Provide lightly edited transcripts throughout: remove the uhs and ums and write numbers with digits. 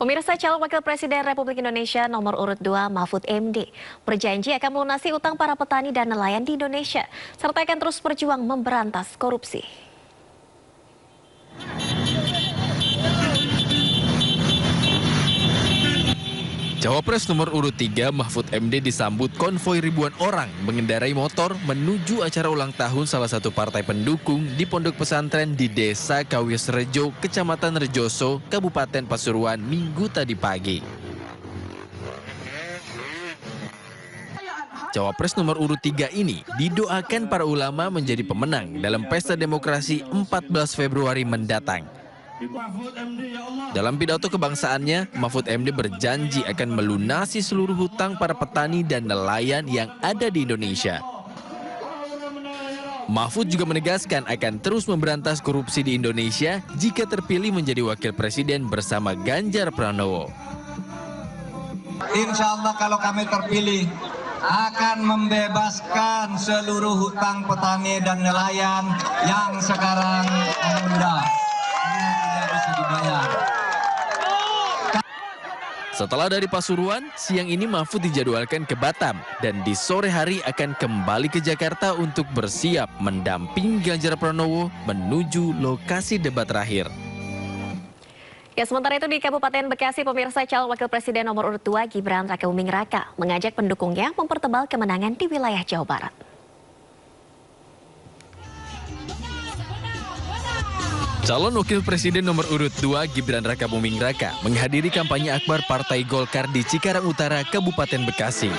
Pemirsa, calon Wakil Presiden Republik Indonesia nomor urut 2 Mahfud MD berjanji akan melunasi utang para petani dan nelayan di Indonesia, serta akan terus berjuang memberantas korupsi. Cawapres nomor urut 3 Mahfud MD disambut konvoi ribuan orang mengendarai motor menuju acara ulang tahun salah satu partai pendukung di pondok pesantren di Desa Kawisrejo, Kecamatan Rejoso, Kabupaten Pasuruan, Minggu tadi pagi. Cawapres nomor urut 3 ini didoakan para ulama menjadi pemenang dalam pesta demokrasi 14 Februari mendatang. Dalam pidato kebangsaannya, Mahfud MD berjanji akan melunasi seluruh hutang para petani dan nelayan yang ada di Indonesia. Mahfud juga menegaskan akan terus memberantas korupsi di Indonesia jika terpilih menjadi wakil presiden bersama Ganjar Pranowo. Insya Allah kalau kami terpilih akan membebaskan seluruh hutang petani dan nelayan yang sekarang menunda. Setelah dari Pasuruan, siang ini Mahfud dijadwalkan ke Batam dan di sore hari akan kembali ke Jakarta untuk bersiap mendampingi Ganjar Pranowo menuju lokasi debat terakhir. Ya, sementara itu di Kabupaten Bekasi, pemirsa, calon Wakil Presiden nomor urut 2 Gibran Rakabuming Raka mengajak pendukungnya mempertebal kemenangan di wilayah Jawa Barat. Calon Wakil Presiden nomor urut 2 Gibran Rakabuming Raka menghadiri kampanye akbar Partai Golkar di Cikarang Utara, Kabupaten Bekasi.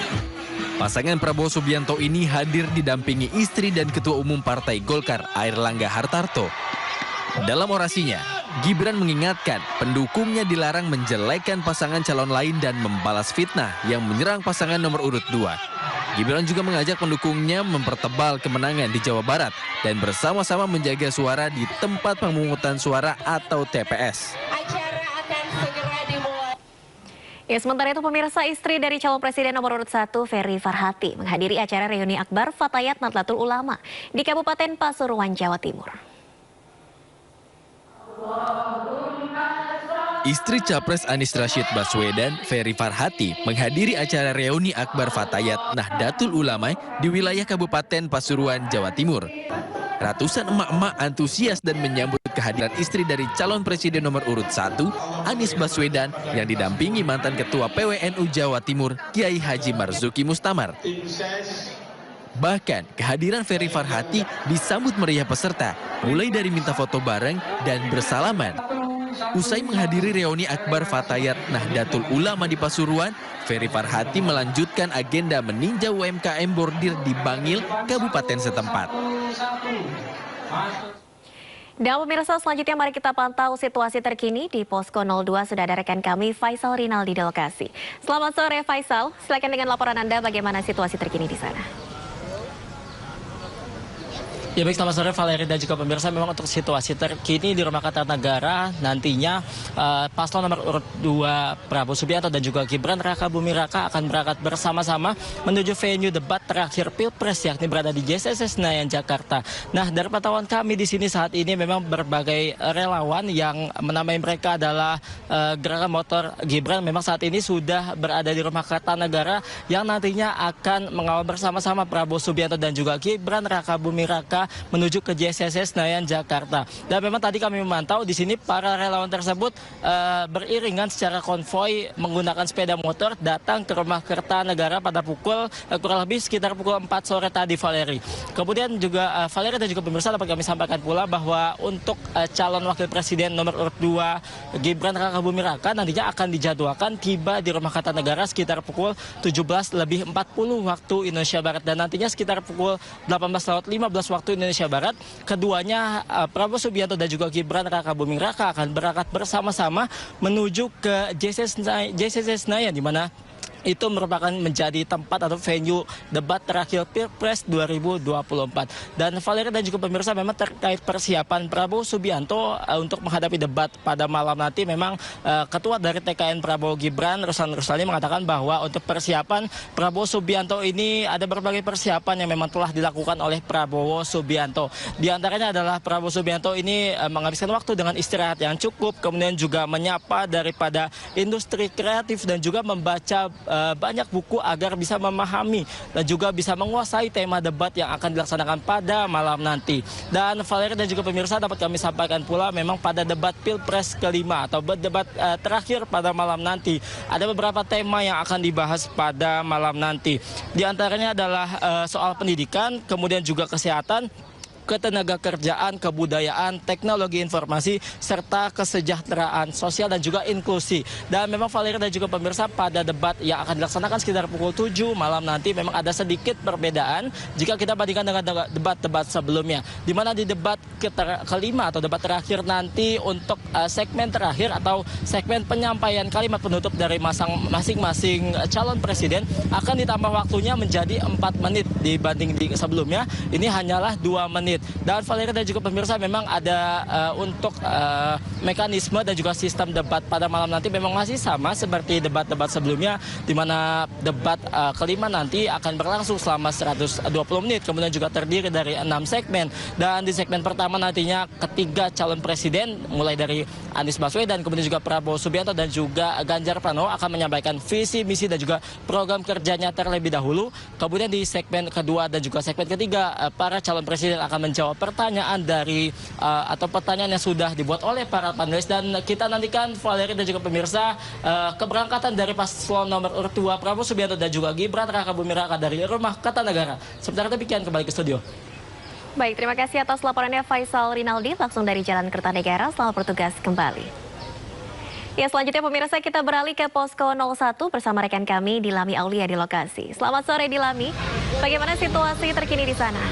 Pasangan Prabowo Subianto ini hadir didampingi istri dan Ketua Umum Partai Golkar, Airlangga Hartarto. Dalam orasinya, Gibran mengingatkan pendukungnya dilarang menjelekkan pasangan calon lain dan membalas fitnah yang menyerang pasangan nomor urut 2. Gibran juga mengajak pendukungnya mempertebal kemenangan di Jawa Barat dan bersama-sama menjaga suara di tempat pemungutan suara atau TPS. Acara akan segera dimulai. Ya, sementara itu pemirsa, istri dari calon presiden nomor urut 1 Ferry Farhati menghadiri acara reuni akbar Fatayat Nahdlatul Ulama di Kabupaten Pasuruan, Jawa Timur. Istri Capres Anies Rashid Baswedan, Ferry Farhati, menghadiri acara reuni akbar Fatayat Nahdlatul Ulama di wilayah Kabupaten Pasuruan, Jawa Timur. Ratusan emak-emak antusias dan menyambut kehadiran istri dari calon presiden nomor urut 1, Anies Baswedan, yang didampingi mantan Ketua PWNU Jawa Timur, Kiai Haji Marzuki Mustamar. Bahkan, kehadiran Ferry Farhati disambut meriah peserta, mulai dari minta foto bareng dan bersalaman. Usai menghadiri reuni akbar Fatayat Nahdlatul Ulama di Pasuruan, Ferry Farhati melanjutkan agenda meninjau UMKM bordir di Bangil, Kabupaten setempat. Dan pemirsa, selanjutnya mari kita pantau situasi terkini di Posko 02. Sudah ada rekan kami Faisal Rinaldi di lokasi. Selamat sore Faisal, silakan dengan laporan Anda bagaimana situasi terkini di sana. Ya baik, selamat sore Valeri dan juga pemirsa. Memang untuk situasi terkini di Rumah Kartanegara nantinya paslon nomor urut 2 Prabowo Subianto dan juga Gibran Rakabuming Raka akan berangkat bersama-sama menuju venue debat terakhir Pilpres, yakni berada di JCC Senayan, Jakarta. Nah, dari pantauan kami di sini saat ini memang berbagai relawan yang menamai mereka adalah Gerakan Motor Gibran memang saat ini sudah berada di Rumah Kartanegara yang nantinya akan mengawal bersama-sama Prabowo Subianto dan juga Gibran Rakabuming Raka menuju ke JCC Senayan, Jakarta. Dan memang tadi kami memantau di sini para relawan tersebut beriringan secara konvoi menggunakan sepeda motor datang ke Rumah Kertanegara pada pukul kurang lebih sekitar pukul 4 sore tadi, Valeri. Kemudian juga Valeri dan juga pemirsa dapat kami sampaikan pula bahwa untuk calon wakil presiden nomor urut 2 Gibran Rakabuming Raka nantinya akan dijadwalkan tiba di Rumah Kertanegara sekitar pukul 17.40 waktu Indonesia Barat, dan nantinya sekitar pukul 18.15 waktu Indonesia Barat, keduanya Prabowo Subianto dan juga Gibran Rakabuming Raka akan berangkat bersama-sama menuju ke JCC Senayan, di mana itu merupakan menjadi tempat atau venue debat terakhir Pilpres 2024. Dan Valeri dan juga pemirsa, memang terkait persiapan Prabowo Subianto untuk menghadapi debat pada malam nanti, memang Ketua dari TKN Prabowo Gibran, Rosan Ruslani, mengatakan bahwa untuk persiapan Prabowo Subianto ini ada berbagai persiapan yang memang telah dilakukan oleh Prabowo Subianto. Di antaranya adalah Prabowo Subianto ini menghabiskan waktu dengan istirahat yang cukup, kemudian juga menyapa daripada industri kreatif dan juga membaca banyak buku agar bisa memahami dan juga bisa menguasai tema debat yang akan dilaksanakan pada malam nanti. Dan Valeri dan juga pemirsa, dapat kami sampaikan pula memang pada debat Pilpres kelima atau debat terakhir pada malam nanti ada beberapa tema yang akan dibahas pada malam nanti. Di antaranya adalah soal pendidikan, kemudian juga kesehatan, ketenaga kerjaan, kebudayaan, teknologi informasi, serta kesejahteraan sosial dan juga inklusi. Dan memang Valeri dan juga pemirsa, pada debat yang akan dilaksanakan sekitar pukul 7 malam nanti memang ada sedikit perbedaan jika kita bandingkan dengan debat-debat sebelumnya. Di mana di debat kelima atau debat terakhir nanti untuk segmen terakhir atau segmen penyampaian kalimat penutup dari masing-masing calon presiden akan ditambah waktunya menjadi 4 menit dibanding di sebelumnya. Ini hanyalah 2 menit. Dan Valeri dan juga pemirsa, memang ada untuk mekanisme dan juga sistem debat pada malam nanti memang masih sama seperti debat-debat sebelumnya, di mana debat kelima nanti akan berlangsung selama 120 menit, kemudian juga terdiri dari 6 segmen. Dan di segmen pertama nantinya ketiga calon presiden mulai dari Anies Baswedan, kemudian juga Prabowo Subianto dan juga Ganjar Pranowo akan menyampaikan visi, misi dan juga program kerjanya terlebih dahulu. Kemudian di segmen kedua dan juga segmen ketiga, para calon presiden akan menjawab pertanyaan dari atau pertanyaan yang sudah dibuat oleh para panelis. Dan kita nantikan Valeri dan juga pemirsa keberangkatan dari paslon nomor urut 2 Prabowo Subianto dan juga Gibran Rakabuming Raka dari Rumah Kertanegara. Sebentar demikian, kembali ke studio. Baik, terima kasih atas laporannya Faisal Rinaldi langsung dari Jalan Kertanegara. Selamat bertugas kembali. Ya, selanjutnya pemirsa, kita beralih ke Posko 01 bersama rekan kami Dilami Aulia di lokasi. Selamat sore Dilami, bagaimana situasi terkini di sana?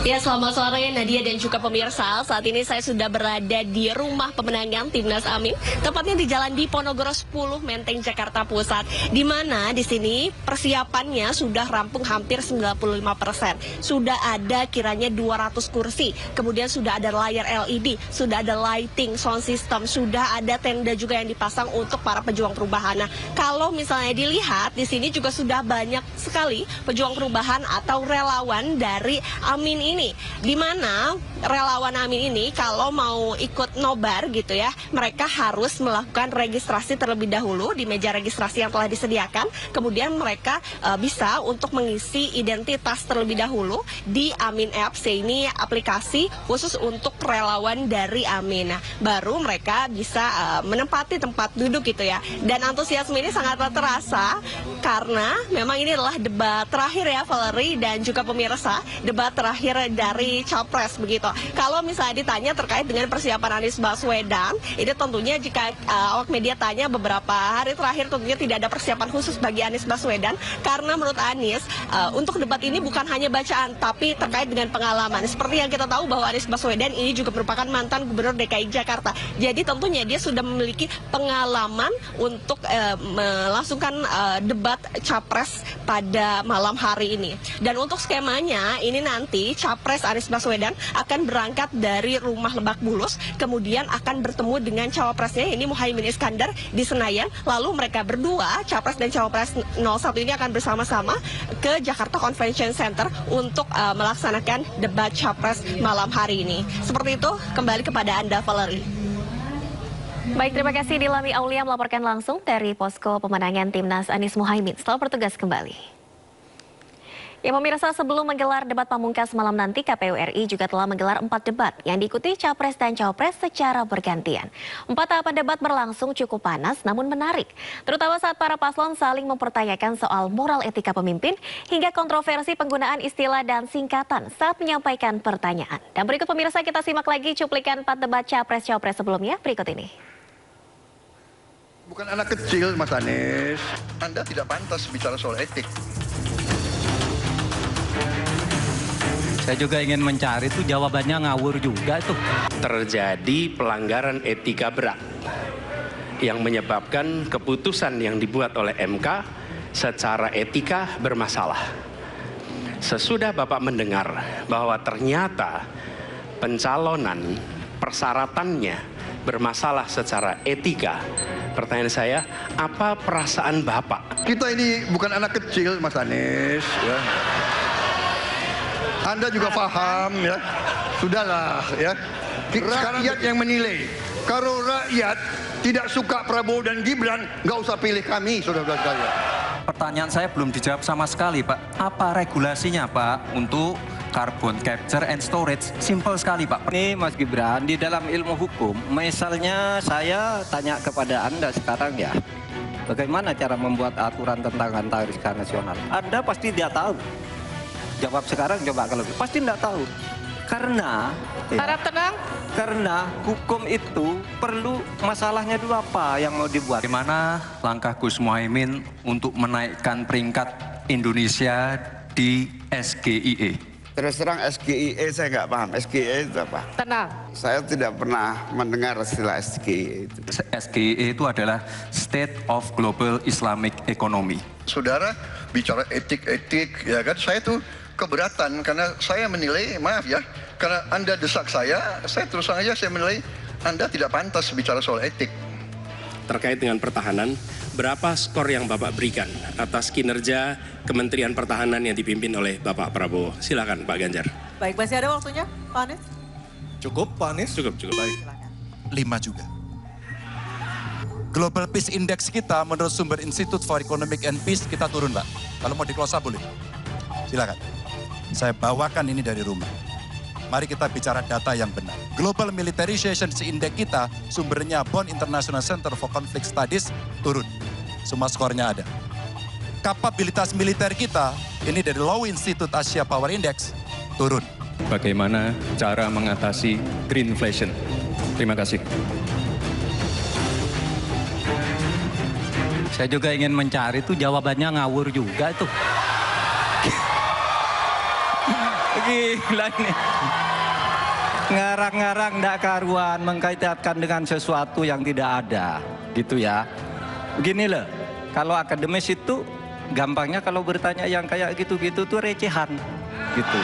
Ya, selamat sore Nadia dan juga pemirsa. Saat ini saya sudah berada di rumah pemenangan Timnas Amin, tepatnya di Jalan Diponegoro 10, Menteng, Jakarta Pusat. Di mana di sini persiapannya sudah rampung hampir 95%. Sudah ada kiranya 200 kursi, kemudian sudah ada layar LED, sudah ada lighting, sound system, sudah ada tenda juga yang dipasang untuk para pejuang perubahan. Nah, kalau misalnya dilihat di sini juga sudah banyak sekali pejuang perubahan atau relawan dari Amin ini, di mana relawan Amin ini kalau mau ikut nobar gitu ya, mereka harus melakukan registrasi terlebih dahulu di meja registrasi yang telah disediakan. Kemudian mereka bisa untuk mengisi identitas terlebih dahulu di Amin Apps. Ini aplikasi khusus untuk relawan dari Amin. Nah, baru mereka bisa menempati tempat duduk gitu ya. Dan antusiasme ini sangatlah terasa karena memang ini adalah debat terakhir ya Valeri dan juga pemirsa, debat terakhir dari Capres begitu. Kalau misalnya ditanya terkait dengan persiapan Anies Baswedan, ini tentunya jika awak media tanya beberapa hari terakhir, tentunya tidak ada persiapan khusus bagi Anies Baswedan karena menurut Anies untuk debat ini bukan hanya bacaan tapi terkait dengan pengalaman. Seperti yang kita tahu bahwa Anies Baswedan ini juga merupakan mantan Gubernur DKI Jakarta. Jadi tentunya dia sudah memiliki pengalaman untuk melangsungkan debat Capres pada malam hari ini. Dan untuk skemanya ini nanti Capres Anies Baswedan akan berangkat dari rumah Lebak Bulus, kemudian akan bertemu dengan cawapresnya, ini Muhaimin Iskandar di Senayan. Lalu mereka berdua, Capres dan Cawapres 01 ini akan bersama-sama ke Jakarta Convention Center untuk melaksanakan debat Capres malam hari ini. Seperti itu, kembali kepada Anda Valeri. Baik, terima kasih Dilami Aulia melaporkan langsung dari Posko Pemenangan Timnas Anies Muhaimin. Selamat bertugas kembali. Ya pemirsa, sebelum menggelar debat pamungkas malam nanti, KPU RI juga telah menggelar 4 debat yang diikuti Capres dan Cawapres secara bergantian. 4 tahapan debat berlangsung cukup panas namun menarik, terutama saat para paslon saling mempertanyakan soal moral etika pemimpin hingga kontroversi penggunaan istilah dan singkatan saat menyampaikan pertanyaan. Dan berikut pemirsa, kita simak lagi cuplikan 4 debat Capres-Cawapres sebelumnya berikut ini. Bukan anak kecil, Mas Anies. Anda tidak pantas bicara soal etik. Saya juga ingin mencari tuh jawabannya ngawur juga tuh. Terjadi pelanggaran etika berat yang menyebabkan keputusan yang dibuat oleh MK secara etika bermasalah. Sesudah Bapak mendengar bahwa ternyata pencalonan persyaratannya bermasalah secara etika, pertanyaan saya, apa perasaan Bapak? Kita ini bukan anak kecil, Mas Anies. Ya. Anda juga paham, ya. Sudahlah, ya. Rakyat yang menilai. Kalau rakyat tidak suka Prabowo dan Gibran, nggak usah pilih kami, saudara-saudara sekalian. Pertanyaan saya belum dijawab sama sekali, Pak. Apa regulasinya, Pak, untuk carbon capture and storage? Simple sekali, Pak. Ini Mas Gibran, di dalam ilmu hukum, misalnya saya tanya kepada Anda sekarang ya, bagaimana cara membuat aturan tentang antariksa nasional? Anda pasti tidak tahu. Jawab sekarang, coba kalau pasti tidak tahu. Karena Harap tenang. Karena hukum itu perlu, masalahnya dulu apa yang mau dibuat. Bagaimana langkah Gus Muhaimin untuk menaikkan peringkat Indonesia di SGIE? Terus terang SGIE saya nggak paham. SGIE itu apa? Tenang. Saya tidak pernah mendengar istilah SGIE itu. SGIE itu adalah State of Global Islamic Economy. Saudara bicara etik-etik, ya kan? Saya tuh keberatan karena saya menilai, maaf ya, karena Anda desak saya terus terang aja saya menilai Anda tidak pantas bicara soal etik. Terkait dengan pertahanan, berapa skor yang Bapak berikan atas kinerja Kementerian Pertahanan yang dipimpin oleh Bapak Prabowo? Silakan Pak Ganjar. Baik, masih ada waktunya, Pak Anies? Cukup, Pak Anies? Cukup. Baik. 5 juga. Global Peace Index kita menurut sumber Institute for Economic and Peace kita turun, Pak. Kalau mau di-close up boleh. Silakan. Saya bawakan ini dari rumah. Mari kita bicara data yang benar. Global Militarization Index kita, sumbernya Bonn International Center for Conflict Studies, turun. Semua skornya ada. Kapabilitas militer kita, ini dari Law Institute Asia Power Index, turun. Bagaimana cara mengatasi greenflation? Terima kasih. Saya juga ingin mencari tuh jawabannya ngawur juga tuh. Gila nih. Ngarang-ngarang ndak karuan, mengkaitkan dengan sesuatu yang tidak ada, gitu ya. Begini loh, kalau akademis itu gampangnya kalau bertanya yang kayak gitu-gitu tuh recehan, gitu.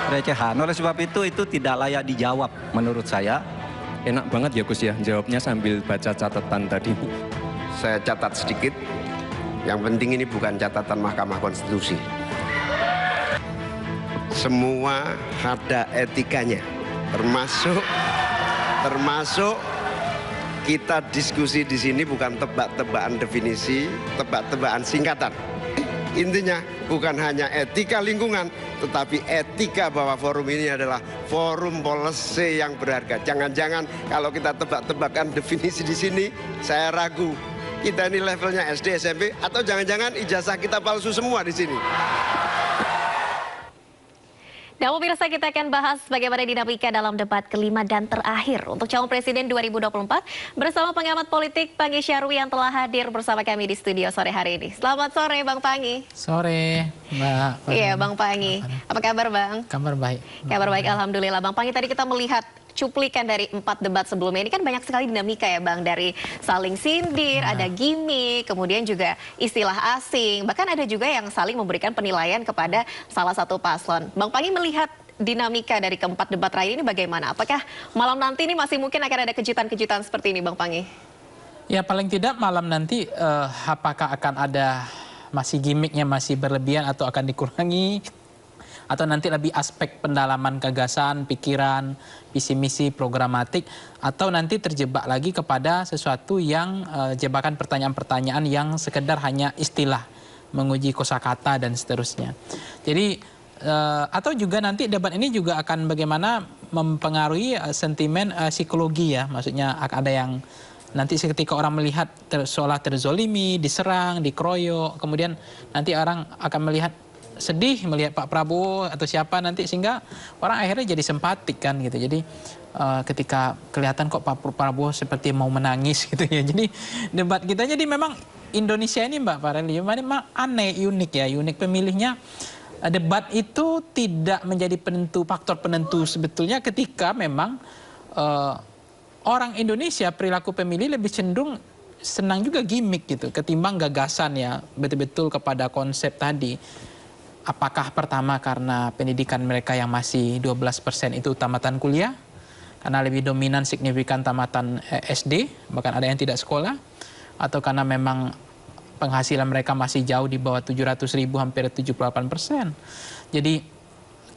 Recehan. Oleh sebab itu tidak layak dijawab menurut saya. Enak banget ya Gus ya, jawabnya sambil baca catatan tadi. Saya catat sedikit. Yang penting ini bukan catatan Mahkamah Konstitusi. Semua ada etikanya, termasuk kita diskusi di sini bukan tebak-tebakan definisi, tebak-tebakan singkatan. Intinya bukan hanya etika lingkungan, tetapi etika bahwa forum ini adalah forum policy yang berharga. Jangan-jangan kalau kita tebak-tebakan definisi di sini, saya ragu kita ini levelnya SD, SMP, atau jangan-jangan ijazah kita palsu semua di sini. Dan pemirsa, kita akan bahas bagaimana dinamika dalam debat kelima dan terakhir untuk calon presiden 2024 bersama pengamat politik Pangi Syarwi yang telah hadir bersama kami di studio sore hari ini. Selamat sore Bang Pangi. Sore Mbak. Iya Bang Pangi. Apa kabar Bang? Kabar baik. Kabar baik, alhamdulillah. Bang Pangi, tadi kita melihat cuplikan dari 4 debat sebelumnya. Ini kan banyak sekali dinamika ya Bang, dari saling sindir, ada gimmick, kemudian juga istilah asing, bahkan ada juga yang saling memberikan penilaian kepada salah satu paslon. Bang Pangi melihat dinamika dari keempat debat terakhir ini bagaimana? Apakah malam nanti ini masih mungkin akan ada kejutan-kejutan seperti ini Bang Pangi? Ya paling tidak malam nanti apakah akan ada masih gimmicknya masih berlebihan atau akan dikurangi? Atau nanti lebih aspek pendalaman gagasan, pikiran, visi misi, programatik, atau nanti terjebak lagi kepada sesuatu yang jebakan pertanyaan-pertanyaan yang sekedar hanya istilah, menguji kosakata dan seterusnya. Jadi atau juga nanti debat ini juga akan bagaimana mempengaruhi sentimen psikologi ya, maksudnya ada yang nanti ketika orang melihat seolah terzolimi, diserang, dikeroyok, kemudian nanti orang akan melihat sedih melihat Pak Prabowo atau siapa nanti, sehingga orang akhirnya jadi sempatik kan gitu. Jadi ketika kelihatan kok Pak Prabowo seperti mau menangis gitu ya. Jadi debat kita jadi memang Indonesia ini Mbak Fareli memang aneh, unik ya, unik pemilihnya. Debat itu tidak menjadi faktor penentu sebetulnya ketika memang orang Indonesia perilaku pemilih lebih cenderung senang juga gimmick gitu ketimbang gagasan ya betul-betul kepada konsep tadi. Apakah pertama karena pendidikan mereka yang masih 12% itu tamatan kuliah, karena lebih dominan signifikan tamatan SD, bahkan ada yang tidak sekolah, atau karena memang penghasilan mereka masih jauh di bawah 700.000, hampir 78%. Jadi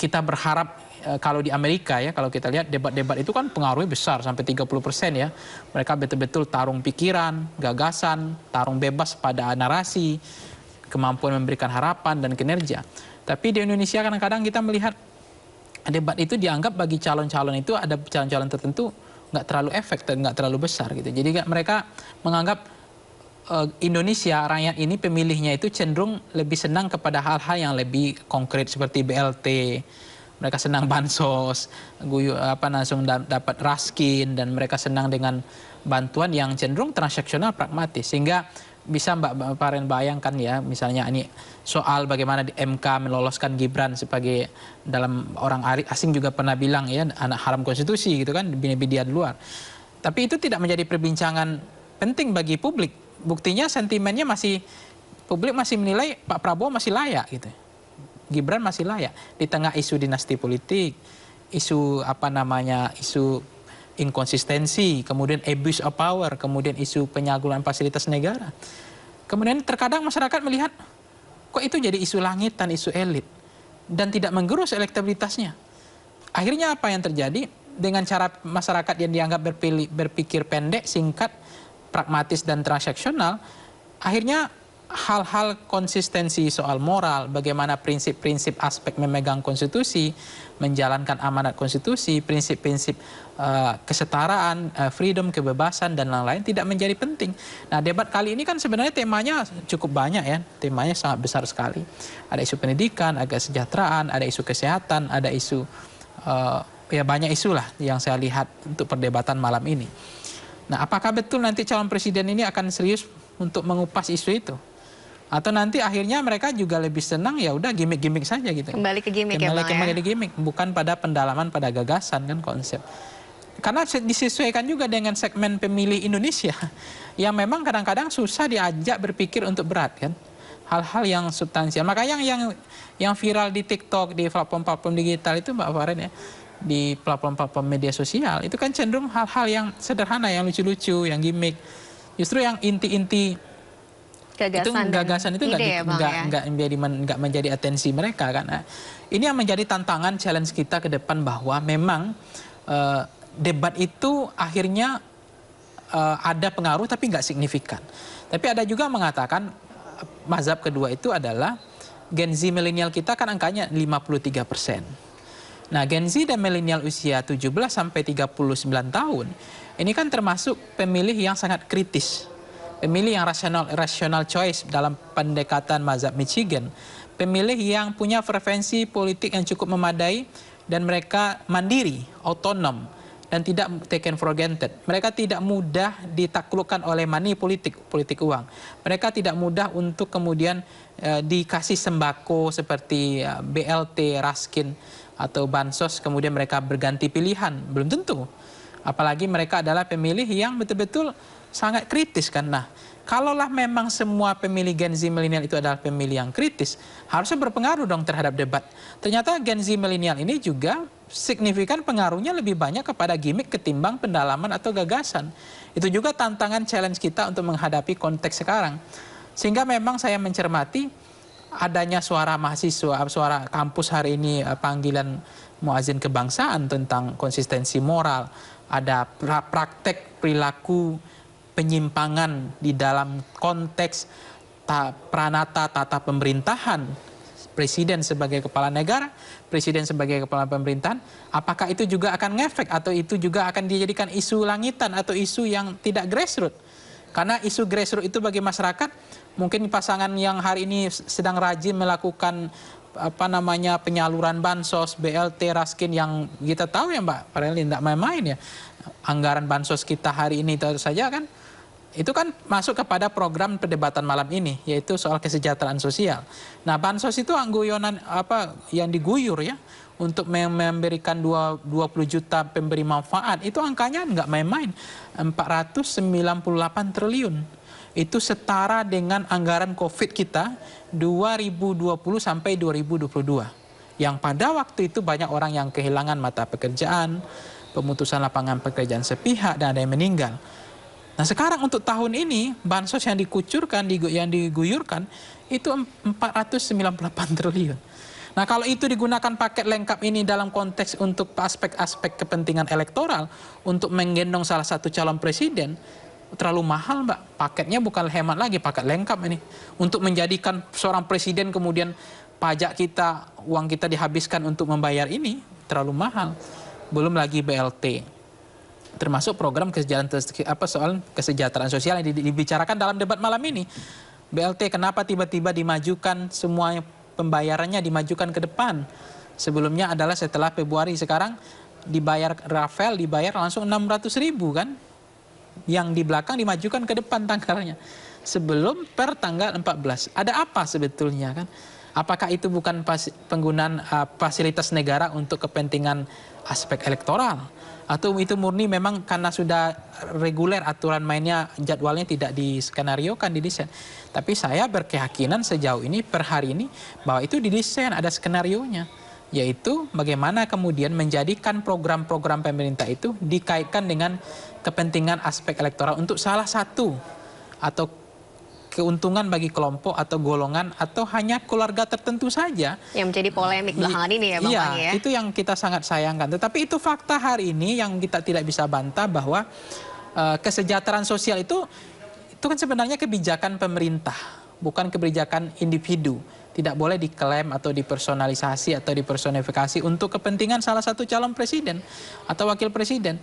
kita berharap kalau di Amerika ya, kalau kita lihat debat-debat itu kan pengaruhnya besar sampai 30% ya. Mereka betul-betul tarung pikiran, gagasan, tarung bebas pada narasi, kemampuan memberikan harapan dan kinerja. Tapi di Indonesia kadang-kadang kita melihat debat itu dianggap bagi calon-calon itu ada calon-calon tertentu nggak terlalu efektif, nggak terlalu besar gitu. Jadi mereka menganggap Indonesia, rakyat ini pemilihnya itu cenderung lebih senang kepada hal-hal yang lebih konkret seperti BLT. Mereka senang bansos, langsung dapat raskin, dan mereka senang dengan bantuan yang cenderung transaksional pragmatis. Sehingga bisa Mbak Paren bayangkan ya, misalnya ini soal bagaimana di MK meloloskan Gibran sebagai, dalam orang asing juga pernah bilang ya, anak haram konstitusi gitu kan, bini-binian luar. Tapi itu tidak menjadi perbincangan penting bagi publik. Buktinya sentimennya publik masih menilai Pak Prabowo masih layak gitu. Gibran masih layak di tengah isu dinasti politik, isu isu inkonsistensi, kemudian abuse of power, kemudian isu penyalahgunaan fasilitas negara. Kemudian terkadang masyarakat melihat kok itu jadi isu langitan, isu elit, dan tidak menggerus elektabilitasnya. Akhirnya apa yang terjadi? Dengan cara masyarakat yang dianggap berpikir pendek, singkat, pragmatis dan transaksional, akhirnya hal-hal konsistensi soal moral, bagaimana prinsip-prinsip aspek memegang konstitusi, menjalankan amanat konstitusi, prinsip-prinsip kesetaraan, freedom, kebebasan, dan lain-lain tidak menjadi penting. Nah, debat kali ini kan sebenarnya temanya cukup banyak ya, temanya sangat besar sekali. Ada isu pendidikan, ada kesejahteraan, ada isu kesehatan, ada isu, ya banyak isu lah yang saya lihat untuk perdebatan malam ini. Nah, apakah betul nanti calon presiden ini akan serius untuk mengupas isu itu? Atau nanti akhirnya mereka juga lebih senang ya udah gimmick-gimmick saja gitu. Kembali ke gimmick ya Bang ya. Kembali ke gimmick, bukan pada pendalaman, pada gagasan kan konsep. Karena disesuaikan juga dengan segmen pemilih Indonesia yang memang kadang-kadang susah diajak berpikir untuk berat kan. Hal-hal yang substansial. Makanya yang viral di TikTok, di platform-platform digital itu Mbak Paren ya, di platform-platform media sosial itu kan cenderung hal-hal yang sederhana, yang lucu-lucu, yang gimmick. Justru yang inti-inti gagasan itu nggak menjadi atensi mereka kan. Nah, ini yang menjadi tantangan challenge kita ke depan, bahwa memang debat itu akhirnya ada pengaruh tapi nggak signifikan. Tapi ada juga mengatakan mazhab kedua itu adalah Gen Z milenial kita kan angkanya 53%. Nah, Gen Z dan milenial usia 17 sampai 39 tahun ini kan termasuk pemilih yang sangat kritis. Pemilih yang rational choice dalam pendekatan mazhab Michigan. Pemilih yang punya preferensi politik yang cukup memadai, dan mereka mandiri, otonom, dan tidak taken for granted. Mereka tidak mudah ditaklukkan oleh money politik uang. Mereka tidak mudah untuk kemudian dikasih sembako seperti BLT, raskin, atau bansos, kemudian mereka berganti pilihan. Belum tentu. Apalagi mereka adalah pemilih yang betul-betul sangat kritis kan. Nah, kalaulah memang semua pemilih Gen Z milenial itu adalah pemilih yang kritis, harusnya berpengaruh dong terhadap debat. Ternyata Gen Z milenial ini juga signifikan pengaruhnya lebih banyak kepada gimmick ketimbang pendalaman atau gagasan. Itu juga tantangan challenge kita untuk menghadapi konteks sekarang. Sehingga memang saya mencermati adanya suara mahasiswa, suara kampus hari ini, panggilan muazin kebangsaan tentang konsistensi moral, ada praktek perilaku penyimpangan di dalam konteks pranata tata pemerintahan, presiden sebagai kepala negara, presiden sebagai kepala pemerintahan, apakah itu juga akan ngefek atau itu juga akan dijadikan isu langitan atau isu yang tidak grassroots? Karena isu grassroots itu bagi masyarakat, mungkin pasangan yang hari ini sedang rajin melakukan penyaluran bansos, BLT, raskin yang kita tahu ya Mbak Parelin, tidak main-main ya. Anggaran bansos kita hari ini itu saja kan, itu kan masuk kepada program perdebatan malam ini, yaitu soal kesejahteraan sosial. Nah, bansos itu guyonan yang diguyur ya untuk memberikan 20 juta pemberi manfaat, itu angkanya nggak main-main, 498 triliun. Itu setara dengan anggaran COVID kita 2020 sampai 2022. Yang pada waktu itu banyak orang yang kehilangan mata pekerjaan, pemutusan lapangan pekerjaan sepihak, dan ada yang meninggal. Nah sekarang untuk tahun ini, bansos yang dikucurkan, yang diguyurkan, itu 498 triliun. Nah kalau itu digunakan paket lengkap ini dalam konteks untuk aspek-aspek kepentingan elektoral, untuk menggendong salah satu calon presiden, terlalu mahal Mbak. Paketnya bukan hemat lagi, paket lengkap ini. Untuk menjadikan seorang presiden kemudian pajak kita, uang kita dihabiskan untuk membayar ini, terlalu mahal. Belum lagi BLT. Termasuk program soal kesejahteraan sosial yang dibicarakan dalam debat malam ini. BLT kenapa tiba-tiba dimajukan, semuanya pembayarannya dimajukan ke depan. Sebelumnya adalah setelah Februari, sekarang dibayar Rafael, dibayar langsung 600.000 kan. Yang di belakang dimajukan ke depan tanggalnya. Sebelum per tanggal 14. Ada apa sebetulnya kan? Apakah itu bukan penggunaan fasilitas negara untuk kepentingan aspek elektoral? Atau itu murni memang karena sudah reguler aturan mainnya, jadwalnya tidak diskenariokan, didesain. Tapi saya berkeyakinan sejauh ini, per hari ini, bahwa itu didesain, ada skenarionya. Yaitu bagaimana kemudian menjadikan program-program pemerintah itu dikaitkan dengan kepentingan aspek elektoral untuk salah satu atau keuntungan bagi kelompok atau golongan atau hanya keluarga tertentu saja. Yang menjadi polemik belakangan ini ya Bang Iya, Fani ya. itu yang kita sangat sayangkan. Tetapi itu fakta hari ini yang kita tidak bisa bantah, bahwa kesejahteraan sosial itu kan sebenarnya kebijakan pemerintah, bukan kebijakan individu. Tidak boleh diklaim atau dipersonalisasi atau dipersonifikasi untuk kepentingan salah satu calon presiden atau wakil presiden.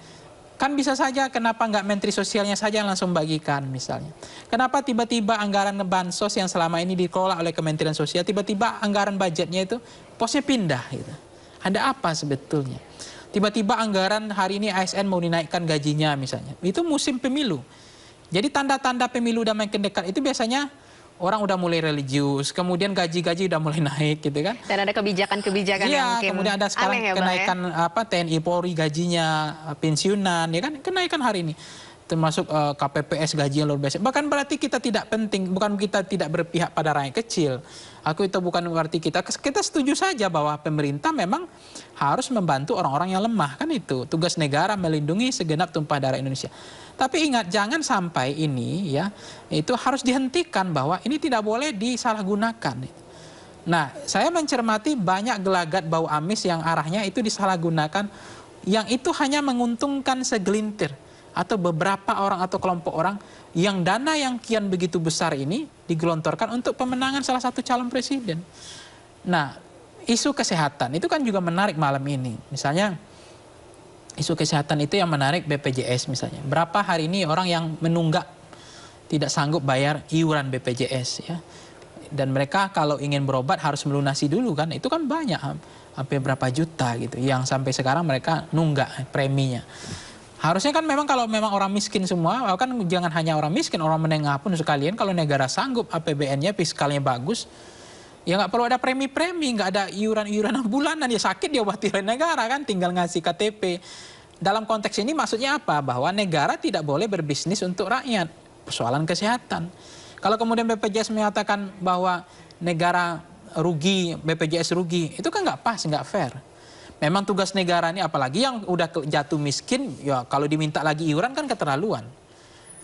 Kan bisa saja kenapa nggak menteri sosialnya saja yang langsung bagikan misalnya. Kenapa tiba-tiba anggaran bansos yang selama ini dikelola oleh Kementerian Sosial, tiba-tiba anggaran budgetnya itu posnya pindah gitu. Ada apa sebetulnya? Tiba-tiba anggaran hari ini ASN mau dinaikkan gajinya misalnya. Itu musim pemilu. Jadi tanda-tanda pemilu udah makin dekat itu biasanya orang udah mulai religius, kemudian gaji-gaji udah mulai naik gitu kan. Dan ada kebijakan-kebijakan yang mungkin kemudian ada sekarang aneh ya, kenaikan TNI Polri gajinya, pensiunan, ya kan, kenaikan hari ini. Termasuk KPPS gaji yang luar biasa. Bahkan berarti kita tidak penting, bukan kita tidak berpihak pada rakyat kecil. Itu bukan berarti kita setuju saja bahwa pemerintah memang harus membantu orang-orang yang lemah, kan itu tugas negara melindungi segenap tumpah darah Indonesia. Tapi ingat, jangan sampai ini ya itu harus dihentikan, bahwa ini tidak boleh disalahgunakan. Nah, saya mencermati banyak gelagat bau amis yang arahnya itu disalahgunakan, yang itu hanya menguntungkan segelintir atau beberapa orang atau kelompok orang, yang dana yang kian begitu besar ini digelontorkan untuk pemenangan salah satu calon presiden. Nah, isu kesehatan itu kan juga menarik malam ini. Misalnya isu kesehatan itu yang menarik BPJS misalnya. Berapa hari ini orang yang menunggak tidak sanggup bayar iuran BPJS ya. Dan mereka kalau ingin berobat harus melunasi dulu kan. Itu kan banyak, hampir berapa juta gitu yang sampai sekarang mereka nunggak preminya. Harusnya kan memang kalau memang orang miskin semua, kan jangan hanya orang miskin, orang menengah pun sekalian, kalau negara sanggup APBN-nya fiskalnya bagus, ya nggak perlu ada premi-premi, nggak ada iuran-iuran bulanan, ya sakit diobati oleh negara kan, tinggal ngasih KTP. Dalam konteks ini maksudnya apa? Bahwa negara tidak boleh berbisnis untuk rakyat, persoalan kesehatan. Kalau kemudian BPJS menyatakan bahwa negara rugi, BPJS rugi, itu kan nggak pas, nggak fair. Memang tugas negara ini, apalagi yang udah jatuh miskin, ya kalau diminta lagi iuran kan keterlaluan.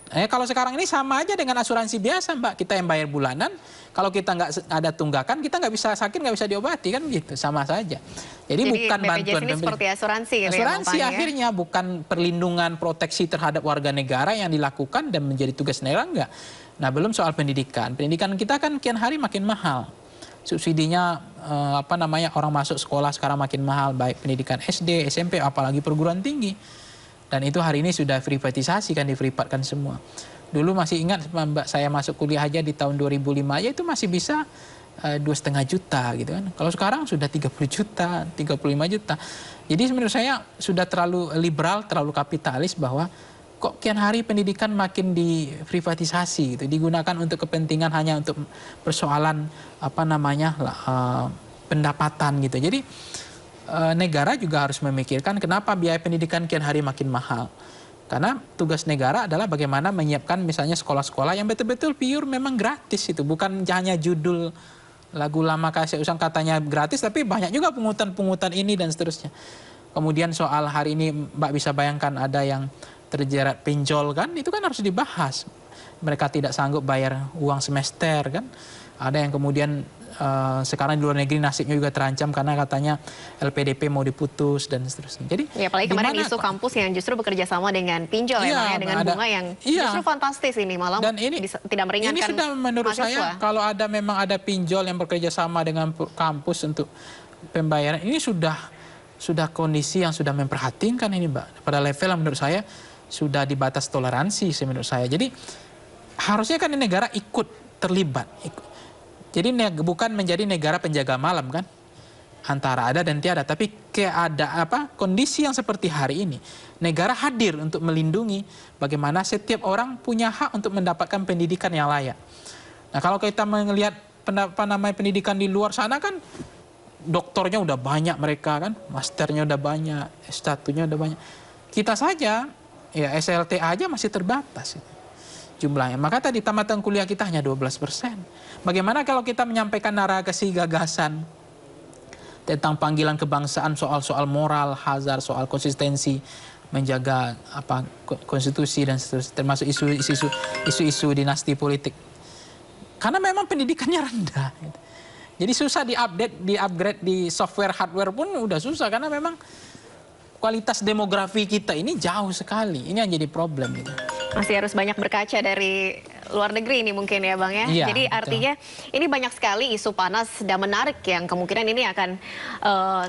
Kalau sekarang ini sama aja dengan asuransi biasa Mbak, kita yang bayar bulanan, kalau kita nggak ada tunggakan, kita nggak bisa sakit, nggak bisa diobati kan gitu, sama saja. Jadi bukan BPJS bantuan ini seperti asuransi gitu asuransi ya, akhirnya bukan perlindungan proteksi terhadap warga negara yang dilakukan dan menjadi tugas negara, enggak. Nah belum soal pendidikan kita kan kian hari makin mahal. Subsidinya orang masuk sekolah sekarang makin mahal, baik pendidikan SD, SMP, apalagi perguruan tinggi. Dan itu hari ini sudah privatisasi kan, difrivatkan semua. Dulu masih ingat Mbak, saya masuk kuliah aja di tahun 2005 aja itu masih bisa 2,5 juta gitu kan. Kalau sekarang sudah 30 juta, 35 juta. Jadi menurut saya sudah terlalu liberal, terlalu kapitalis, bahwa kok kian hari pendidikan makin diprivatisasi gitu, digunakan untuk kepentingan hanya untuk persoalan pendapatan gitu. Jadi negara juga harus memikirkan kenapa biaya pendidikan kian hari makin mahal. Karena tugas negara adalah bagaimana menyiapkan misalnya sekolah-sekolah yang betul-betul pure memang gratis itu. Bukan hanya judul lagu lama kasih usang katanya gratis, tapi banyak juga pungutan-pungutan ini dan seterusnya. Kemudian soal hari ini Mbak bisa bayangkan ada yang terjerat pinjol kan, itu kan harus dibahas. Mereka tidak sanggup bayar uang semester kan. Ada yang kemudian sekarang di luar negeri nasibnya juga terancam karena katanya LPDP mau diputus dan seterusnya. Jadi ya, apalagi kemarin isu kampus yang justru bekerja sama dengan pinjol ya, dengan bunga yang justru fantastis ini malah dan ini tidak meringankan. Ini sudah menurut mahasiswa. saya kalau ada memang ada pinjol yang bekerja sama dengan kampus untuk pembayaran ini sudah kondisi yang sudah memperhatinkan ini Mbak. Pada level yang menurut saya sudah di batas toleransi menurut saya. Jadi harusnya kan negara ikut terlibat. Jadi bukan menjadi negara penjaga malam kan, antara ada dan tiada. Tapi kondisi yang seperti hari ini, negara hadir untuk melindungi bagaimana setiap orang punya hak untuk mendapatkan pendidikan yang layak. Nah kalau kita melihat pendidikan di luar sana kan, doktornya udah banyak mereka kan, masternya udah banyak, S1-nya udah banyak. Kita saja, ya SLTA aja masih terbatas jumlahnya. Maka tadi tamatan kuliah kita hanya 12%. Bagaimana kalau kita menyampaikan narasi gagasan tentang panggilan kebangsaan, soal-soal moral, hazard, soal konsistensi, menjaga konstitusi dan seterusnya, termasuk isu-isu dinasti politik. Karena memang pendidikannya rendah. Jadi susah di-upgrade di software, hardware pun udah susah karena memang kualitas demografi kita ini jauh sekali. Ini yang jadi problem gitu. Masih harus banyak berkaca dari luar negeri ini mungkin ya Bang ya. Iya, jadi artinya ini banyak sekali isu panas dan menarik yang kemungkinan ini akan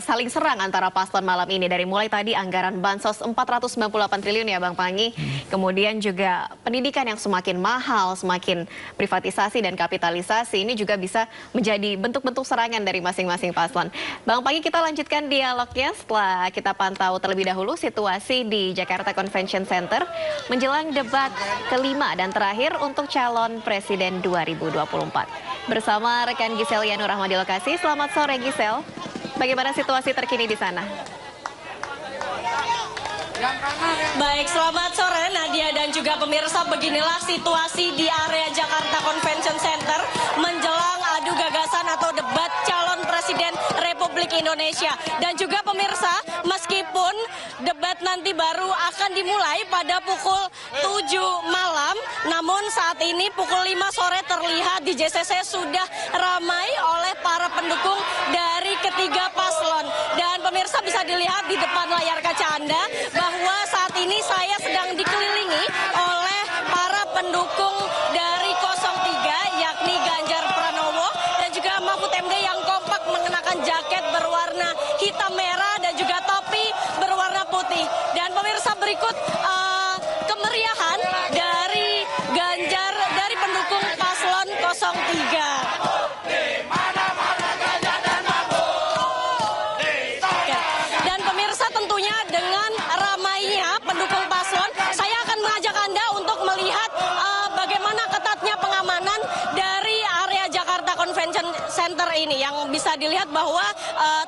saling serang antara paslon malam ini. Dari mulai tadi anggaran bansos 498 triliun ya Bang Pangi. Kemudian juga pendidikan yang semakin mahal, semakin privatisasi dan kapitalisasi. Ini juga bisa menjadi bentuk-bentuk serangan dari masing-masing paslon. Bang Pangi, kita lanjutkan dialognya setelah kita pantau terlebih dahulu situasi di Jakarta Convention Center menjelang debat kelima dan terakhir untuk calon presiden 2024. Bersama rekan Gisel Yanur Rahma di lokasi. Selamat sore Gisel. Bagaimana situasi terkini di sana? Baik, selamat sore Nadia dan juga pemirsa. Beginilah situasi di area Jakarta Convention Center menjelang adu gagasan atau debat calon presiden Republik Indonesia. Dan juga pemirsa, meskipun debat nanti baru akan dimulai pada pukul 7 malam, namun saat ini pukul 5 sore terlihat di JCC sudah ramai oleh para pendukung dari ketiga paslon. Dan pemirsa bisa dilihat di depan layar kaca Anda bahwa saat ini saya sedang dikelilingi oleh para pendukung dari 03 yakni Ganjar Pranowo dan juga Mahfud MD yang kompak mengenakan jaket berwarna hitam merah dan juga topi berwarna putih. Dan pemirsa, berikut kemeriahan dari Ganjar, dari pendukung paslon 03. Dan pemirsa, tentunya dengan ramainya pendukung paslon, saya akan mengajak Anda untuk melihat bagaimana ketatnya pengamanan dari area Jakarta Convention Center ini, yang bisa dilihat bahwa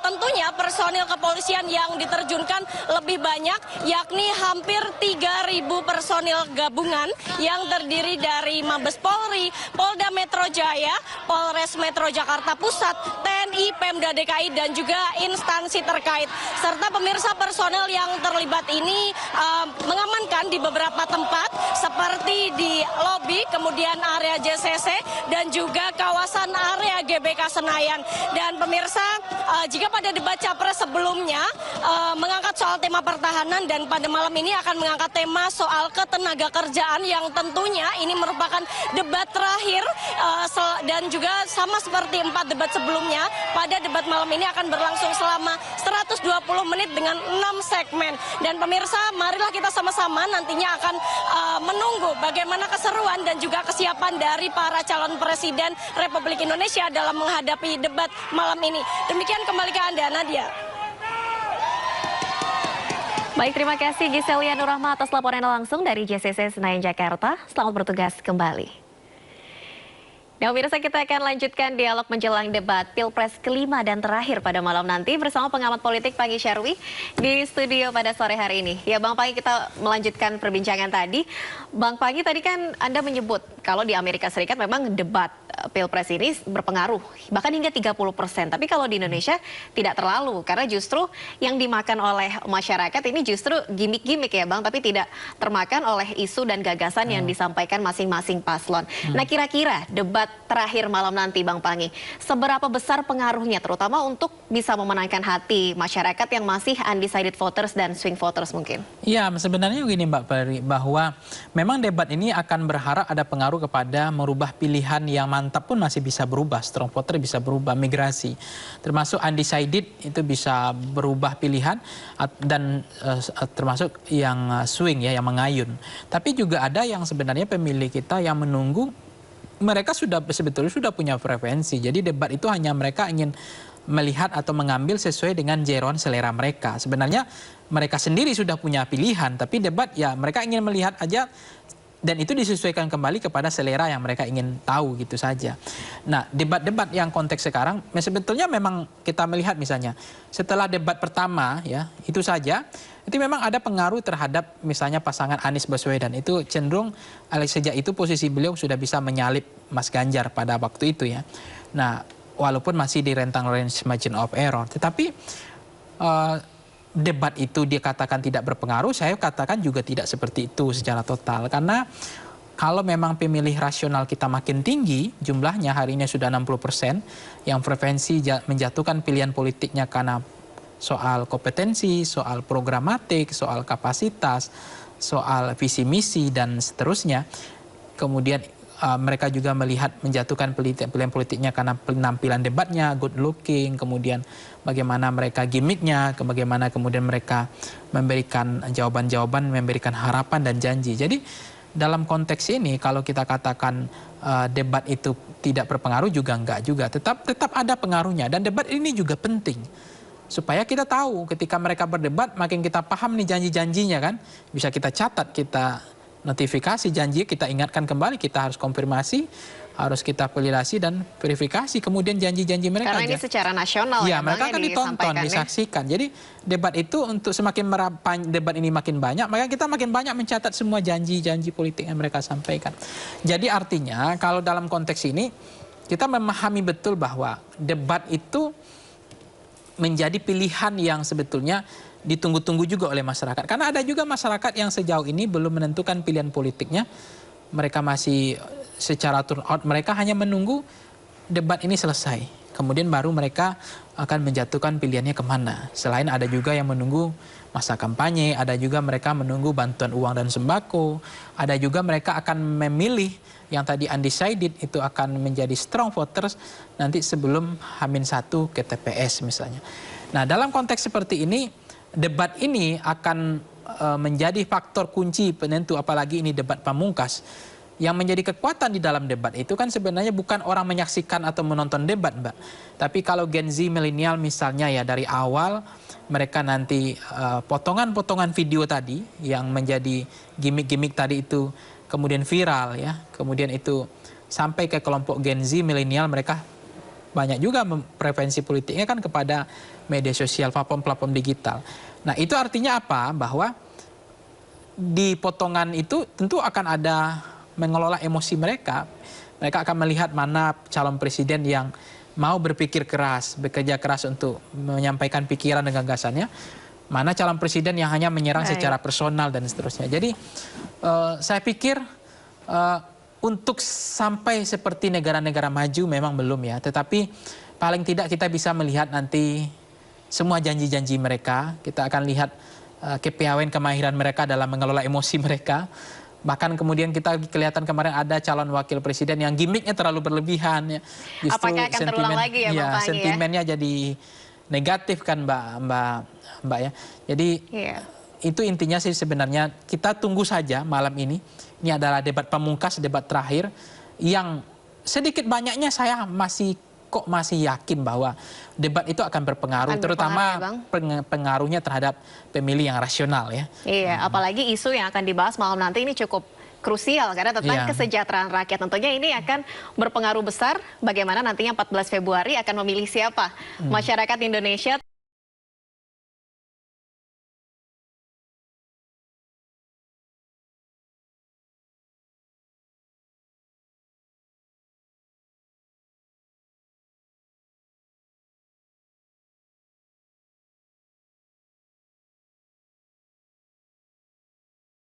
tentunya personil kepolisian yang diterjunkan lebih banyak, yakni hampir 3.000 personil gabungan yang terdiri dari Mabes Polri, Polda Metro Jaya, Polres Metro Jakarta Pusat, TNI, Pemda DKI, dan juga instansi terkait. Serta pemirsa, personel yang terlibat ini mengamankan di beberapa tempat seperti di lobi, kemudian area JCC, dan juga kawasan area GBK Senayan. Dan pemirsa, jika pada debat capres sebelumnya mengangkat soal tema pertahanan, dan pada malam ini akan mengangkat tema soal ketenaga kerjaan yang tentunya ini merupakan debat terakhir dan juga sama seperti 4 debat sebelumnya, pada debat malam ini akan berlangsung selama 120 menit dengan 6 segmen. Dan pemirsa, marilah kita sama-sama nantinya akan menunggu bagaimana keseruan dan juga kesiapan dari para calon presiden Republik Indonesia dalam menghadapi debat malam ini. Demikian, kembali ke Anda, Nadia. Baik, terima kasih Gisel Yanur Rahma atas laporan langsung dari JCC Senayan Jakarta. Selamat bertugas kembali. Dan pemirsa, kita akan lanjutkan dialog menjelang debat Pilpres kelima dan terakhir pada malam nanti bersama pengamat politik Panggi Sherwi di studio pada sore hari ini. Ya Bang Panggi, kita melanjutkan perbincangan tadi. Bang Panggi, tadi kan Anda menyebut kalau di Amerika Serikat memang debat Pilpres ini berpengaruh bahkan hingga 30%. Tapi kalau di Indonesia tidak terlalu, karena justru yang dimakan oleh masyarakat ini justru gimmick-gimmick ya Bang, tapi tidak termakan oleh isu dan gagasan yang disampaikan masing-masing paslon. Nah, kira-kira debat terakhir malam nanti Bang Panggi, seberapa besar pengaruhnya terutama untuk bisa memenangkan hati masyarakat yang masih undecided voters dan swing voters mungkin? Ya, sebenarnya begini Mbak Peri, bahwa memang debat ini akan berharap ada pengaruh kepada merubah pilihan yang mantap pun masih bisa berubah, strong voter bisa berubah, migrasi. Termasuk undecided itu bisa berubah pilihan dan termasuk yang swing ya, yang mengayun. Tapi juga ada yang sebenarnya pemilih kita yang menunggu, mereka sebetulnya sudah punya preferensi. Jadi debat itu hanya mereka ingin melihat atau mengambil sesuai dengan jeroan selera mereka. Sebenarnya mereka sendiri sudah punya pilihan, tapi debat ya mereka ingin melihat aja dan itu disesuaikan kembali kepada selera yang mereka ingin tahu gitu saja. Nah, debat-debat yang konteks sekarang sebetulnya memang kita melihat misalnya setelah debat pertama ya, itu saja itu memang ada pengaruh terhadap misalnya pasangan Anies Baswedan. Itu cenderung sejak itu posisi beliau sudah bisa menyalip Mas Ganjar pada waktu itu ya. Nah, walaupun masih di rentang range margin of error, tetapi debat itu dikatakan tidak berpengaruh, saya katakan juga tidak seperti itu secara total. Karena kalau memang pemilih rasional kita makin tinggi, jumlahnya hari ini sudah 60%, yang preferensi menjatuhkan pilihan politiknya karena soal kompetensi, soal programatik, soal kapasitas, soal visi misi, dan seterusnya. Kemudian mereka juga melihat menjatuhkan pilihan politiknya karena penampilan debatnya, good looking, kemudian bagaimana mereka gimmicknya, bagaimana kemudian mereka memberikan jawaban-jawaban, memberikan harapan dan janji. Jadi dalam konteks ini kalau kita katakan debat itu tidak berpengaruh juga enggak juga, tetap ada pengaruhnya. Dan debat ini juga penting supaya kita tahu ketika mereka berdebat makin kita paham nih janji-janjinya kan, bisa kita catat, kita notifikasi janji, kita ingatkan kembali, kita harus konfirmasi, harus kita validasi dan verifikasi kemudian janji-janji mereka. Karena ini secara nasional ya, mereka akan ditonton, disaksikan. Jadi debat itu untuk semakin debat ini makin banyak, maka kita makin banyak mencatat semua janji-janji politik yang mereka sampaikan. Jadi artinya kalau dalam konteks ini kita memahami betul bahwa debat itu menjadi pilihan yang sebetulnya ditunggu-tunggu juga oleh masyarakat. Karena ada juga masyarakat yang sejauh ini belum menentukan pilihan politiknya. Mereka masih secara turn out, mereka hanya menunggu debat ini selesai. Kemudian baru mereka akan menjatuhkan pilihannya kemana. Selain ada juga yang menunggu masa kampanye, ada juga mereka menunggu bantuan uang dan sembako. Ada juga mereka akan memilih yang tadi undecided itu akan menjadi strong voters nanti sebelum H-1 ke TPS misalnya. Nah, dalam konteks seperti ini, debat ini akan menjadi faktor kunci penentu, apalagi ini debat pamungkas. Yang menjadi kekuatan di dalam debat itu kan sebenarnya bukan orang menyaksikan atau menonton debat, Mbak. Tapi kalau Gen Z milenial misalnya ya dari awal mereka nanti potongan-potongan video tadi yang menjadi gimmick-gimmick tadi itu kemudian viral ya. Kemudian itu sampai ke kelompok Gen Z milenial, mereka banyak juga preferensi politiknya kan kepada media sosial, platform-platform digital. Nah, itu artinya apa? Bahwa di potongan itu tentu akan ada mengelola emosi mereka. Mereka akan melihat mana calon presiden yang mau berpikir keras, bekerja keras untuk menyampaikan pikiran dan gagasannya. Mana calon presiden yang hanya menyerang secara personal dan seterusnya. Jadi saya pikir untuk sampai seperti negara-negara maju memang belum ya. Tetapi paling tidak kita bisa melihat nanti semua janji-janji mereka. Kita akan lihat kepiawaian kemahiran mereka dalam mengelola emosi mereka. Bahkan kemudian kita kelihatan kemarin ada calon wakil presiden yang gimmicknya terlalu berlebihan. Ya. Justru apakah akan terulang lagi ya, Bang Panggi, sentimennya jadi negatif kan Mbak ya. Jadi itu intinya sih sebenarnya kita tunggu saja malam ini. Ini adalah debat pamungkas, debat terakhir yang sedikit banyaknya saya masih yakin bahwa debat itu akan berpengaruh, terutama pengaruhnya terhadap pemilih yang rasional ya. Iya, apalagi isu yang akan dibahas malam nanti ini cukup krusial karena tentang Iya. kesejahteraan rakyat. Tentunya ini akan berpengaruh besar bagaimana nantinya 14 Februari akan memilih siapa masyarakat Indonesia.